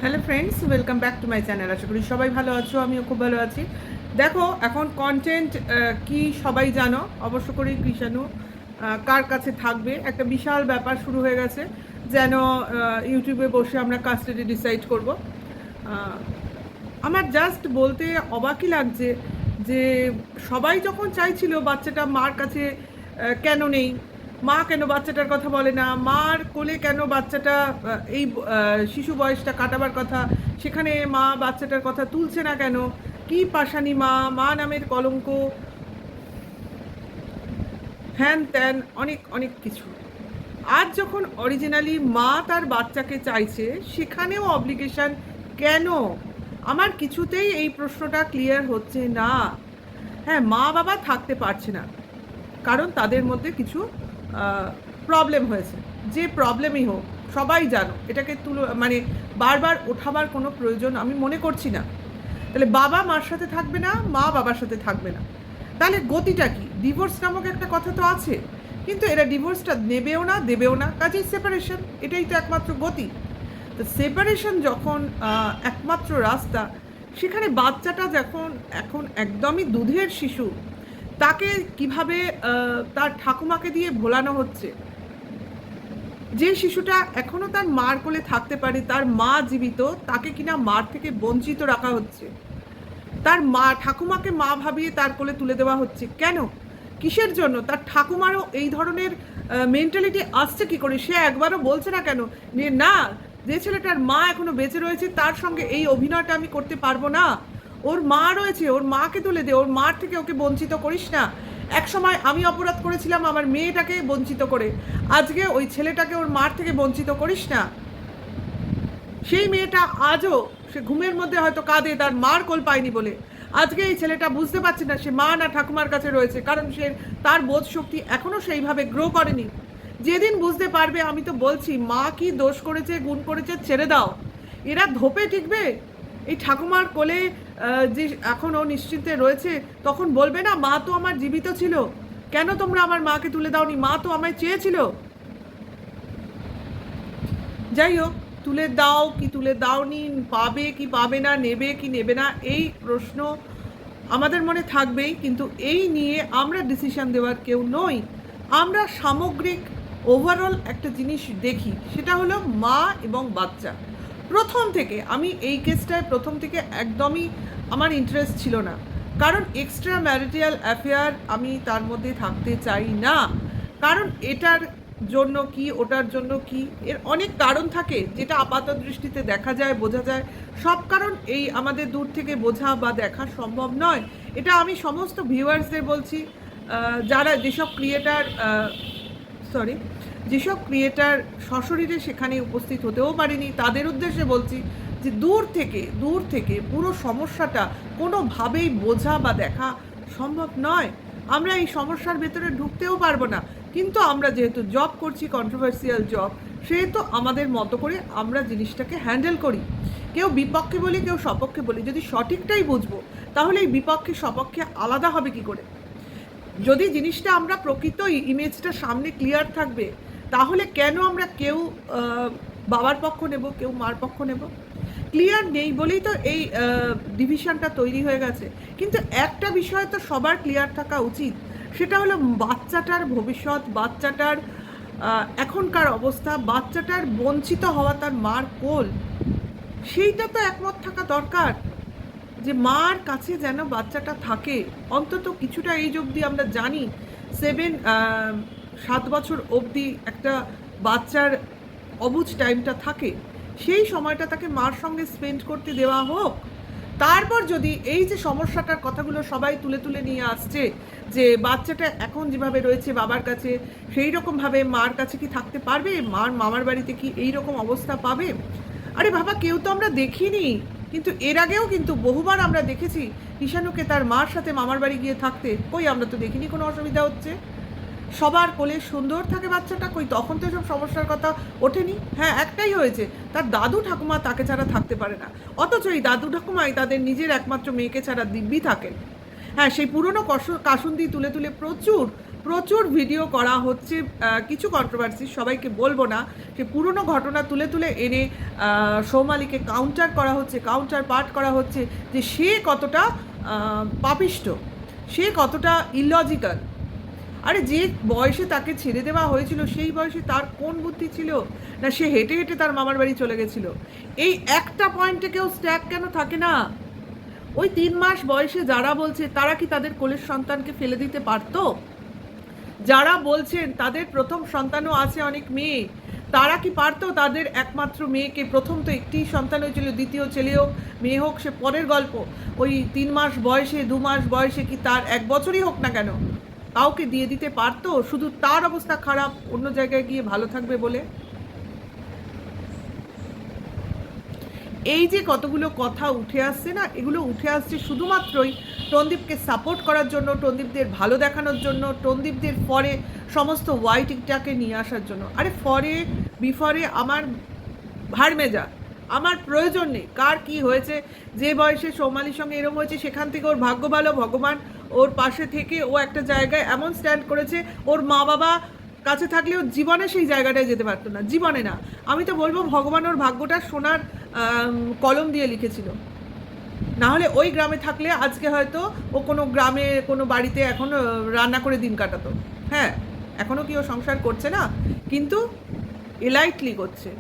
Hello friends, welcome back to my channel. আশা করি সবাই ভালো আছো, আমিও খুব ভালো আছি। দেখো, এখন কন্টেন্ট কি সবাই জানো অবশ্য করেই। কৃষাণু কার কাছে থাকবে একটা বিশাল ব্যাপার শুরু হয়ে গেছে, যেন ইউটিউবে বসে আমরা কাস্টডি ডিসাইড করব। আমার জাস্ট বলতে অবাকই লাগছে যে সবাই যখন চাইছিল বাচ্চাটা মার কাছে কেন নেই, মা কেন বাচ্চাটার কথা বলে না, মার কোলে কেন বাচ্চাটা এই শিশু বয়সটা কাটাবার কথা, সেখানে মা বাচ্চাটার কথা তুলছে না কেন, কি পাশানি মা, মা নামের কলঙ্ক, হ্যান ত্যান অনেক অনেক কিছু। আজ যখন অরিজিনালি মা তার বাচ্চাকে চাইছে, সেখানেও অব্লিগেশন কেন? আমার কিছুতেই এই প্রশ্নটা ক্লিয়ার হচ্ছে না। হ্যাঁ, মা বাবা থাকতে পারছে না কারণ তাদের মধ্যে কিছু প্রবলেম হয়েছে। যে প্রবলেমই হোক, সবাই জানো, এটাকে মানে বারবার ওঠাবার কোনো প্রয়োজন আমি মনে করছি না। তাহলে বাবা মার সাথে থাকবে না, মা বাবার সাথে থাকবে না, তাহলে গতিটা কি? ডিভোর্স নামক একটা কথা তো আছে, কিন্তু এরা ডিভোর্সটা নেবেও না দেবেও না, কাজেই সেপারেশন, এটাই তো একমাত্র গতি। তো সেপারেশন যখন একমাত্র রাস্তা, সেখানে বাচ্চাটা যখন এখন একদমই দুধের শিশু, তাকে কিভাবে তার ঠাকুমাকে দিয়ে ভোলানো হচ্ছে। যে শিশুটা এখনো তার মার কোলে থাকতে পারে, তার মা জীবিত, তাকে কিনা মার থেকে বঞ্চিত রাখা হচ্ছে। তার মা ঠাকুমাকে মা ভাবিয়ে তার কোলে তুলে দেওয়া হচ্ছে কেন? কিসের জন্য? তার ঠাকুমারও এই ধরনের মেন্টালিটি আসছে কি করে? সে একবারও বলছে না কেন না, যে ছেলেটার মা এখনো বেঁচে রয়েছে তার সঙ্গে এই অভিনয়টা আমি করতে পারবো না। ওর মা রয়েছে, ওর মাকে তুলে দে, ওর মার থেকে ওকে বঞ্চিত করিস না। এক সময় আমি অপরাধ করেছিলাম আমার মেয়েটাকে বঞ্চিত করে, আজকে ওই ছেলেটাকে ওর মার থেকে বঞ্চিত করিস না। সেই মেয়েটা আজও সে ঘুমের মধ্যে হয়তো কাঁদে তার মার কোল পায়নি বলে। আজকে এই ছেলেটা বুঝতে পারছে না সে মা না ঠাকুমার কাছে রয়েছে, কারণ সে তার বোধ শক্তি এখনও সেইভাবে গ্রো করেনি। যেদিন বুঝতে পারবে, আমি তো বলছি, মা কি দোষ করেছে গুণ করেছে ছেড়ে দাও, এরা ধোপে টিকবে। এই ঠাকুমার কোলে যে এখনও নিশ্চিন্তে রয়েছে, তখন বলবে না মা তো আমার জীবিত ছিল, কেন তোমরা আমার মাকে তুলে দাওনি, মা তো আমায় চেয়েছিল। যাই হোক, তুলে দাও কি তুলে দাওনি, পাবে কি পাবে না, নেবে কি নেবে না, এই প্রশ্ন আমাদের মনে থাকবেই, কিন্তু এই নিয়ে আমরা ডিসিশন দেওয়ার কেউ নই। আমরা সামগ্রিক ওভারঅল একটা জিনিস দেখি, সেটা হলো মা এবং বাচ্চা। প্রথম থেকে আমি এই কেসটায় প্রথম থেকে একদমই আমার ইন্টারেস্ট ছিল না, কারণ এক্সট্রা ম্যারিটাল অ্যাফেয়ার আমি তার মধ্যে থাকতে চাই না। কারণ এটার জন্য কি, ওটার জন্য কি, এর অনেক কারণ থাকে যেটা আপাত দৃষ্টিতে দেখা যায়, বোঝা যায়। সব কারণ এই আমাদের দূর থেকে বোঝা বা দেখা সম্ভব নয়। এটা আমি সমস্ত ভিউয়ার্সদের বলছি, যারা যেসব ক্রিয়েটার সশরীরে সেখানে উপস্থিত হতেও পারেনি, তাদের উদ্দেশ্যে বলছি যে দূর থেকে পুরো সমস্যাটা কোনোভাবেই বোঝা বা দেখা সম্ভব নয়। আমরা এই সমস্যার ভেতরে ঢুকতেও পারবো না, কিন্তু আমরা যেহেতু জব করছি, কন্ট্রোভার্সিয়াল জব, সেহেতু আমাদের মতো করে আমরা জিনিসটাকে হ্যান্ডেল করি। কেউ বিপক্ষে বলি, কেউ সপক্ষে বলি, যদি সঠিকটাই বুঝবো তাহলে এই বিপক্ষে সপক্ষে আলাদা হবে কি করে? যদি জিনিসটা আমরা প্রকৃত ইমেজটা সামনে ক্লিয়ার থাকবে, তাহলে কেন আমরা কেউ বাবার পক্ষ নেব, কেউ মার পক্ষ নেব? ক্লিয়ার নেই বলেই তো এই ডিভিশনটা তৈরি হয়ে গেছে। কিন্তু একটা বিষয় তো সবার ক্লিয়ার থাকা উচিত, সেটা হলো বাচ্চাটার ভবিষ্যৎ, বাচ্চাটার এখনকার অবস্থা, বাচ্চাটার বঞ্চিত হওয়া তার মার কোল, সেইটা তো একমত থাকা দরকার যে মার কাছে যেন বাচ্চাটা থাকে অন্তত কিছুটা। এই অবধি আমরা জানি 7 বছর অবধি একটা বাচ্চার অবুঝ টাইমটা থাকে, সেই সময়টা তাকে মার সঙ্গে স্পেন্ড করতে দেওয়া হোক। তারপর যদি এই যে সমস্যাটার কথাগুলো সবাই তুলে তুলে নিয়ে আসছে, যে বাচ্চাটা এখন যেভাবে রয়েছে বাবার কাছে, সেই রকমভাবে মার কাছে কি থাকতে পারবে, মার মামার বাড়িতে কি এই রকম অবস্থা পাবে? আরে বাবা, কেউ তো আমরা দেখিনি, কিন্তু এর আগেও কিন্তু বহুবার আমরা দেখেছি ঈশানুকে তার মার সাথে মামার বাড়ি গিয়ে থাকতে, কই আমরা তো দেখিনি কোনো অসুবিধা হচ্ছে। সবার কোলে সুন্দর থাকে বাচ্চাটা, কই তখন তো এসব সমস্যার কথা ওঠেনি। হ্যাঁ, একটাই হয়েছে, তার দাদু ঠাকুমা তাকে ছাড়া থাকতে পারে না, অথচ এই দাদু ঠাকুমাই তাদের নিজের একমাত্র মেয়েকে ছাড়া দিব্যি থাকেন। হ্যাঁ, সেই পুরনো কাসুন্দি তুলে তুলে প্রচুর প্রচুর ভিডিও করা হচ্ছে, কিছু কন্ট্রোভার্সি, সবাইকে বলবো না, সে পুরনো ঘটনা তুলে তুলে এনে সৌমালিকে কাউন্টার করা হচ্ছে, কাউন্টার পার্ট করা হচ্ছে যে সে কতটা পাপিষ্ট, সে কতটা ইলজিক্যাল। আরে যে বয়সে তাকে ছেড়ে দেওয়া হয়েছিল সেই বয়সে তার কোন বুদ্ধি ছিল না সে হেঁটে হেঁটে তার মামার বাড়ি চলে গেছিল। এই একটা পয়েন্টে কেউ স্ট্যাক কেন থাকে না? ওই 3 মাস বয়সে যারা বলছে তারা কি তাদের কোলের সন্তানকে ফেলে দিতে পারতো? যারা বলছেন তাদের প্রথম সন্তানও আছে, অনেক মেয়ে, তারা কি পারতো তাদের একমাত্র মেয়েকে, প্রথম তো একটি সন্তান হয়েছিল, দ্বিতীয় ছেলে হোক মেয়ে হোক সে পরের গল্প, ওই 3 মাস বয়সে 2 মাস বয়সে কি তার 1 বছরই হোক না কেন কাউকে দিয়ে দিতে পারতো, শুধু তার অবস্থা খারাপ অন্য জায়গায় গিয়ে ভালো থাকবে বলে? এই যে কতগুলো কথা উঠে আসছে না, এগুলো উঠে আসছে শুধুমাত্রই টনদীপকে সাপোর্ট করার জন্য, টনদীপদের ভালো দেখানোর জন্য, টনদীপদের ফরে সমস্ত ওয়াইটিটাকে নিয়ে আসার জন্য। আরে ফরে বিফরে আমার ভাড়মেজা, আমার প্রয়োজন নেই কার কি হয়েছে। যে বয়সে সৌমালির সঙ্গে এরকম হয়েছে সেখান থেকে ওর ভাগ্য ভালো, ভগবান ওর পাশে থেকে ও একটা জায়গায় এমন স্ট্যান্ড করেছে, ওর মা বাবা কাছে থাকলেও জীবনে সেই জায়গাটায় যেতে পারতো না, জীবনে না। আমি তো বলবো ভগবান ওর ভাগ্যটা সোনার কলম দিয়ে লিখেছিল, না হলে ওই গ্রামে থাকলে আজকে হয়তো ও কোনো গ্রামে কোনো বাড়িতে এখন রান্না করে দিন কাটাতো। হ্যাঁ, এখনও কি ও সংসার করছে না, কিন্তু এলাইটলি করছে।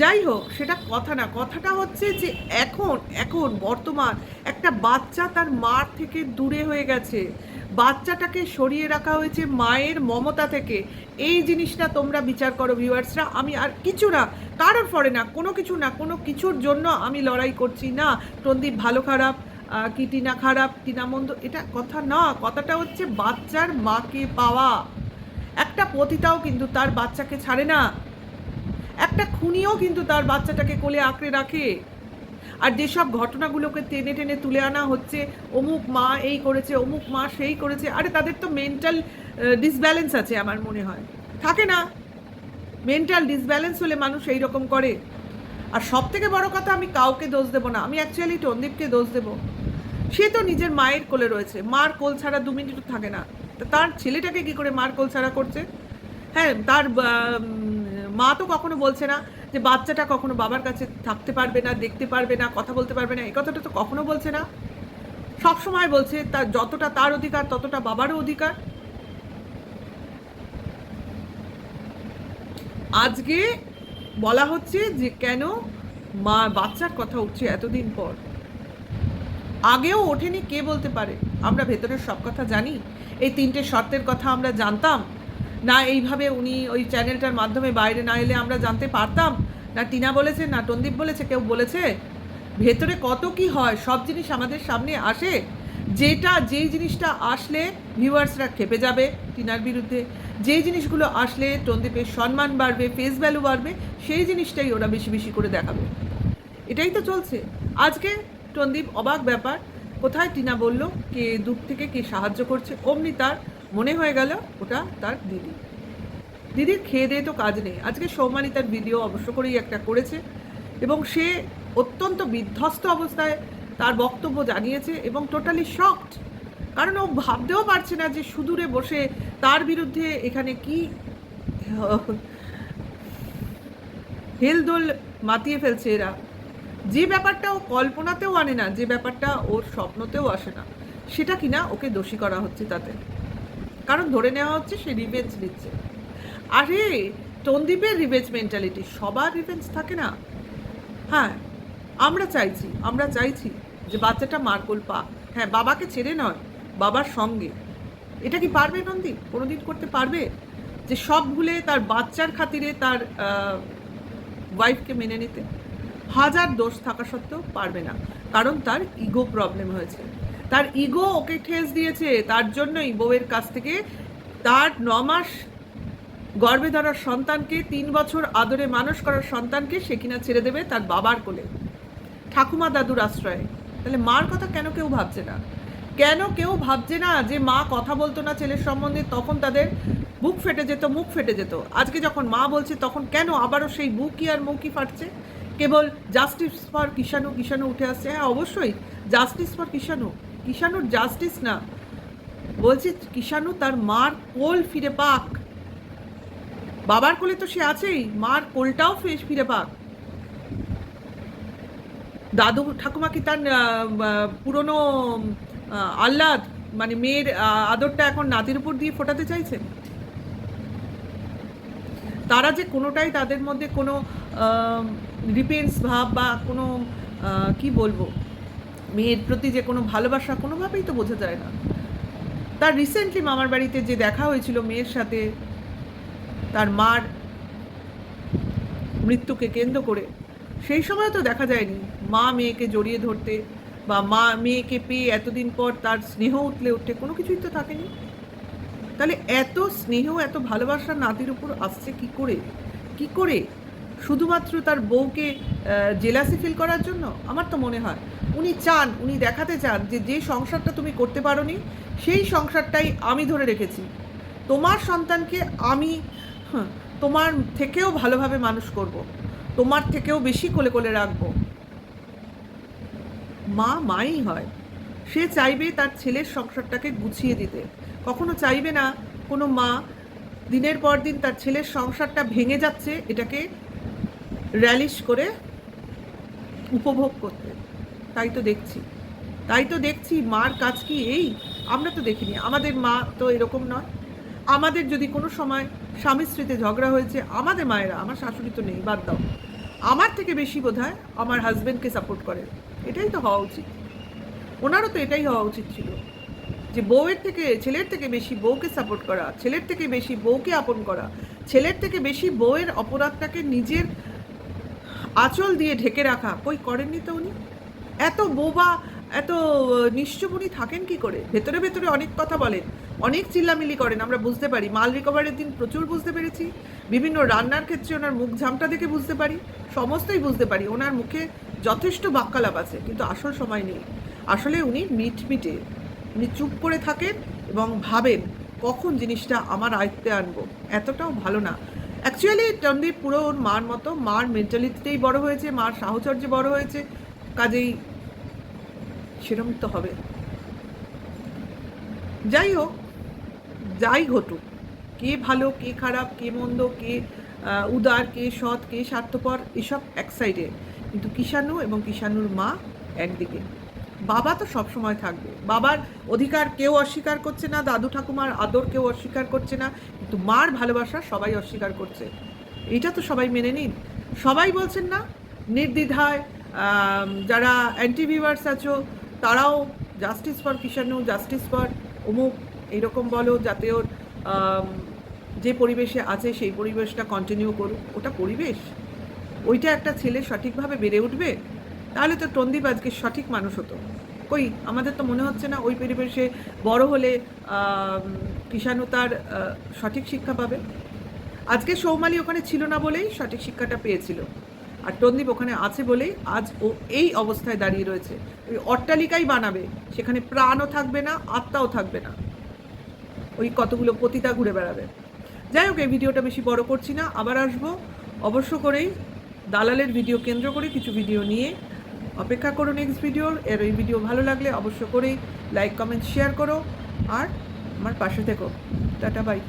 যাই হোক, সেটা কথা না, কথাটা হচ্ছে যে এখন বর্তমান একটা বাচ্চা তার মার থেকে দূরে হয়ে গেছে, বাচ্চাটাকে সরিয়ে রাখা হয়েছে মায়ের মমতা থেকে। এই জিনিসটা তোমরা বিচার করো ভিউয়ার্সরা। আমি আর কিছু না, কারোর ফরে না, কোনো কিছু না, কোনো কিছুর জন্য আমি লড়াই করছি না। টনদীপ ভালো খারাপ কি টিনা খারাপ, টিনা মন্দ, এটা কথা না। কথাটা হচ্ছে বাচ্চার মাকে পাওয়া। একটা পতিতাও কিন্তু তার বাচ্চাকে ছাড়ে না, একটা খুনিও কিন্তু তার বাচ্চাটাকে কোলে আঁকড়ে রাখে। আর যেসব ঘটনাগুলোকে টেনে টেনে তুলে আনা হচ্ছে, অমুক মা এই করেছে, অমুক মা সেই করেছে, আরে তাদের তো মেন্টাল ডিসব্যালেন্স আছে আমার মনে হয়, থাকে না? মেন্টাল ডিসব্যালেন্স হলে মানুষ এই রকম করে। আর সব থেকে বড় কথা, আমি কাউকে দোষ দেবো না, আমি অ্যাকচুয়ালি টনদীপকে দোষ দেবো। সে তো নিজের মায়ের কোলে রয়েছে, মার কোল ছাড়া 2 মিনিটও থাকে না, তার ছেলেটাকে কি করে মার কোল ছাড়া করছে? হ্যাঁ, তার মা তো কখনো বলছে না যে বাচ্চাটা কখনো বাবার কাছে থাকতে পারবে না, দেখতে পারবে না, কথা বলতে পারবে না, এই কথাটা তো কখনো বলছে না। সব সময় বলছে তার যতটা তার অধিকার ততটা বাবারও অধিকার। আজকে বলা হচ্ছে যে কেন মা বাচ্চার কথা উঠছে এতদিন পর, আগেও ওঠেনি, কে বলতে পারে? আমরা ভেতরের সব কথা জানি, এই 3টে শর্তের কথা আমরা জানতাম না, এইভাবে উনি ওই চ্যানেলটার মাধ্যমে বাইরে না এলে আমরা জানতে পারতাম না? টিনা বলেছে না টনদীপ বলেছে, কেউ বলেছে? ভেতরে কত কি হয় সব জিনিস আমাদের সামনে আসে, যেই জিনিসটা আসলে ভিউয়ার্সরা খেপে যাবে টিনার বিরুদ্ধে, যেই জিনিসগুলো আসলে টনদীপের সম্মান বাড়বে, ফেস ভ্যালু বাড়বে, সেই জিনিসটাই ওরা বেশি বেশি করে দেখাবে। এটাই তো চলছে। আজকে টনদীপ অবাক ব্যাপার, কোথায় টিনা বলল কে দূর থেকে কে সাহায্য করছে, অমনি তার মনে হয়ে গেল ওটা তার দিদি। দিদির খেয়ে দিয়ে তো কাজ নেই। আজকে সৌমালি তার ভিডিও অবশ্য করেই একটা করেছে এবং সে অত্যন্ত বিধ্বস্ত অবস্থায় তার বক্তব্য জানিয়েছে এবং টোটালি শকড, কারণ ও ভাবতেও পারছে না যে সুদূরে বসে তার বিরুদ্ধে এখানে কি হেলদোল মাতিয়ে ফেলছে এরা। যে ব্যাপারটা ও কল্পনাতেও আনে না, যে ব্যাপারটা ওর স্বপ্নতেও আসে না, সেটা কিনা ওকে দোষী করা হচ্ছে তাতে, কারণ ধরে নেওয়া হচ্ছে সে রিভেঞ্জ নিচ্ছে। আরে টনদীপের রিভেঞ্জ মেন্টালিটি, সবার রিভেঞ্জ থাকে না। হ্যাঁ, আমরা চাইছি যে বাচ্চাটা মারকোল পাক, হ্যাঁ বাবাকে ছেড়ে নয়, বাবার সঙ্গে। এটা কি পারবে টনদীপ? কোনোদিন করতে পারবে যে সব ভুলে তার বাচ্চার খাতিরে তার ওয়াইফকে মেনে নিতে? হাজার দোষ থাকা সত্ত্বেও পারবে না, কারণ তার ইগো প্রবলেম হয়েছে, তার ইগো ওকে ঠেস দিয়েছে। তার জন্যই বউয়ের কাছ থেকে তার 9 মাস গর্ভে ধরার সন্তানকে, 3 বছর আদরে মানুষ করার সন্তানকে সে কিনা ছেড়ে দেবে তার বাবার কোলে, ঠাকুমা দাদুর আশ্রয়ে। তাহলে মার কথা কেন কেউ ভাবছে না? কেন কেউ ভাবছে না যে মা কথা বলতো না ছেলের সম্বন্ধে, তখন তাদের বুক ফেটে যেত, মুখ ফেটে যেত। আজকে যখন মা বলছে তখন কেন আবারও সেই বুকই আর মুখই ফাটছে? কেবল জাস্টিস ফর কিষাণু উঠে আসছে। হ্যাঁ অবশ্যই জাস্টিস ফর কিষাণুর জাস্টিস না, বলছি কিষাণু তার মার কোল ফিরে পাক। বাবার কোলে তো সে আছেই, মার কোলটাও ফিরে পাক। দাদু ঠাকুমা কি তার পুরনো আহ্লাদ মানে মেয়ের আদরটা এখন নাতির উপর দিয়ে ফোটাতে চাইছে? তারা যে কোনোটাই তাদের মধ্যে কোনো রিপেন্স ভাব বা কোনো কি বলবো, মেয়ের প্রতি যে কোনো ভালোবাসা কোনোভাবেই তো বোঝা যায় না। তার রিসেন্টলি মামার বাড়িতে যে দেখা হয়েছিল মেয়ের সাথে তার মার মৃত্যুকে কেন্দ্র করে, সেই সময় তো দেখা যায়নি মা মেয়েকে জড়িয়ে ধরতে বা মা মেয়েকে পেয়ে এতদিন পর তার স্নেহ উঠলে উঠতে, কোনো কিছুই তো থাকেনি। তাহলে এত স্নেহ এত ভালোবাসা নাতির উপর আসছে কি করে? কি করে? শুধুমাত্র তার বউকে জেলাসি ফিল করার জন্য? আমার তো মনে হয় উনি চান, উনি দেখাতে চান যে যে সংসারটা তুমি করতে পারোনি সেই সংসারটাই আমি ধরে রেখেছি, তোমার সন্তানকে আমি তোমার থেকেও ভালোভাবে মানুষ করব, তোমার থেকেও বেশি কোলে কোলে রাখবো। মা মাই হয়, সে চাইবে তার ছেলের সংসারটাকে গুছিয়ে দিতে। কখনো চাইবে না কোনো মা দিনের পর দিন তার ছেলের সংসারটা ভেঙে যাচ্ছে এটাকে র্যালিশ করে উপভোগ করতে। তাই তো দেখছি মার কাজ কি এই? আমরা তো দেখিনি, আমাদের মা তো এরকম নয়। আমাদের যদি কোনো সময় স্বামী স্ত্রীতে ঝগড়া হয়েছে, আমাদের মায়েরা, আমার শাশুড়ি তো নেই, বাদ দাও, আমার থেকে বেশি বোধহয় আমার হাজব্যান্ডকে সাপোর্ট করে। এটাই তো হওয়া উচিত, ওনারও তো এটাই হওয়া উচিত ছিল, যে বউয়ের থেকে ছেলের থেকে বেশি বউকে সাপোর্ট করা, ছেলের থেকে বেশি বউকে আপন করা, ছেলের থেকে বেশি বউয়ের অপরাধটাকে নিজের আঁচল দিয়ে ঢেকে রাখা। কই করেননি তো উনি। এত বোবা, এত নিশ্চুপ উনি থাকেন কি করে? ভেতরে ভেতরে অনেক কথা বলেন, অনেক চিল্লামিল্লি করেন, আমরা বুঝতে পারি। মাল রিকভারের দিন প্রচুর বুঝতে পেরেছি, বিভিন্ন রান্নার ক্ষেত্রে ওনার মুখ ঝামটা দেখে বুঝতে পারি, সমস্তই বুঝতে পারি। ওনার মুখে যথেষ্ট বাক্যালাপ আছে, কিন্তু আসল সময় নেই। আসলে উনি মিটমিটে, উনি চুপ করে থাকেন এবং ভাবেন কখন জিনিসটা আমার আয়ত্তে আনবো। এতটাও ভালো না অ্যাকচুয়ালি। টন্ডি পুরো ওর মার মতো, মার মেন্টালিটিতেই বড় হয়েছে, মার সাহচর্যে বড় হয়েছে, কাজেই সেরম তো হবে। যাই হোক, যাই ঘটুক, কে ভালো কে খারাপ, কে মন্দ, কে উদার, কে সৎ, কে স্বার্থপর, এসব এক সাইডে, কিন্তু কিষাণু এবং কিষাণুর মা একদিকে। বাবা তো সব সময় থাকবে, বাবার অধিকার কেউ অস্বীকার করছে না, দাদু ঠাকুমার আদর কেউ অস্বীকার করছে না, কিন্তু মার ভালোবাসা সবাই অস্বীকার করছে। এইটা তো সবাই মেনে নিন। সবাই বলছেন না নির্দ্বিধায়, যারা অ্যান্টি ভিউয়ার্স আছো তারাও justice for Kishanu, justice for অমুক এইরকম বলো, যাতে ওর যে পরিবেশে আছে সেই পরিবেশটা কন্টিনিউ করুক। ওটা পরিবেশ, ওইটা একটা ছেলে সঠিকভাবে বেড়ে উঠবে, তাহলে তো টন্দীপ আজকে সঠিক মানুষ হতো। কই আমাদের তো মনে হচ্ছে না ওই পরিবেশে বড় হলে কিষাণু তার সঠিক শিক্ষা পাবে। আজকে সৌমালি ওখানে ছিল না বলেই সঠিক শিক্ষাটা পেয়েছিল, আর টন্দীপ ওখানে আছে বলেই আজ ও এই অবস্থায় দাঁড়িয়ে রয়েছে। ওই অট্টালিকাই বানাবে, সেখানে প্রাণও থাকবে না, আত্মাও থাকবে না, ওই কতগুলো পতিতা ঘুরে বেড়াবে। যাই হোক, এই ভিডিওটা বেশি বড় করছি না, আবার আসবো অবশ্য করেই দালালের ভিডিও কেন্দ্র করে কিছু ভিডিও নিয়ে। অপেক্ষা করো নেক্সট ভিডিওর। এর এই ভিডিও ভালো লাগলে অবশ্য করেই লাইক কমেন্ট শেয়ার করো, আর আমার পাশে থেকো। Tata bye.